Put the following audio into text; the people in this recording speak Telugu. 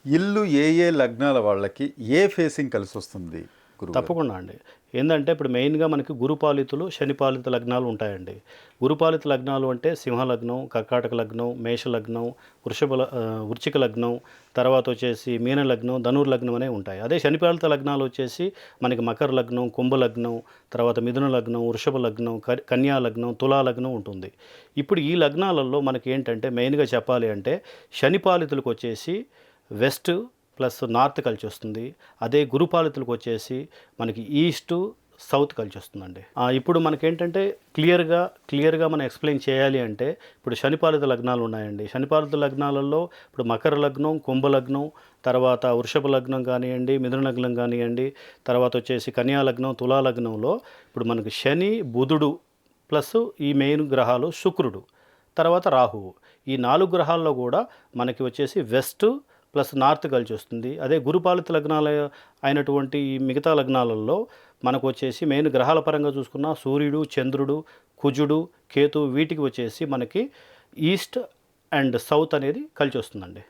ఇల్లు ఏ ఏ లగ్నాల వాళ్ళకి ఏ ఫేసింగ్ కలిసి వస్తుంది గురువు? తప్పకుండా అండి. ఏందంటే ఇప్పుడు మెయిన్‌గా మనకి గురుపాలితులు, శనిపాలిత లగ్నాలు ఉంటాయండి. గురుపాలిత లగ్నాలు అంటే సింహ లగ్నం, కర్కాటక లగ్నం, మేష లగ్నం, వృశ్చిక లగ్నం, తర్వాత వచ్చేసి మీన లగ్నం, ధనుర్ లగ్నం అనేవి ఉంటాయి. అదే శనిపాలిత లగ్నాలు వచ్చేసి మనకి మకర లగ్నం, కుంభ లగ్నం, తర్వాత మిథున లగ్నం, వృషభ లగ్నం, కన్యా లగ్నం, తులా లగ్నం ఉంటుంది. ఇప్పుడు ఈ లగ్నాలలో మనకి ఏంటంటే మెయిన్‌గా చెప్పాలి అంటే శనిపాలితులకు వచ్చేసి వెస్ట్ ప్లస్ నార్త్ కలిసి వస్తుంది. అదే గురుపాలితులకు వచ్చేసి మనకి ఈస్ట్, సౌత్ కలిసి వస్తుందండి. ఇప్పుడు మనకేంటంటే క్లియర్‌గా మనం ఎక్స్‌ప్లెయిన్ చేయాలి అంటే ఇప్పుడు శనిపాలిత లగ్నాలు ఉన్నాయండి. శనిపాలిత లగ్నాలలో ఇప్పుడు మకర లగ్నం, కుంభ లగ్నం, తర్వాత వృషభ లగ్నం కానియండి, మిథున లగ్నం కానియండి, తర్వాత వచ్చేసి కన్యా లగ్నం, తులా లగ్నంలో ఇప్పుడు మనకి శని, బుధుడు ప్లస్ ఈ మెయిన్ గ్రహాలు శుక్రుడు, తర్వాత రాహువు. ఈ 4 గ్రహాల్లో కూడా మనకి వచ్చేసి వెస్ట్ ప్లస్ నార్త్ కలిసి వస్తుంది. అదే గురుపాలిత లగ్నాలు అయినటువంటి ఈ మిగతా లగ్నాలలో మనకు వచ్చేసి మెయిన్ గ్రహాల పరంగా చూసుకున్న సూర్యుడు, చంద్రుడు, కుజుడు, కేతు వీటికి వచ్చేసి మనకి ఈస్ట్ అండ్ సౌత్ అనేది కలిసి వస్తుందండి.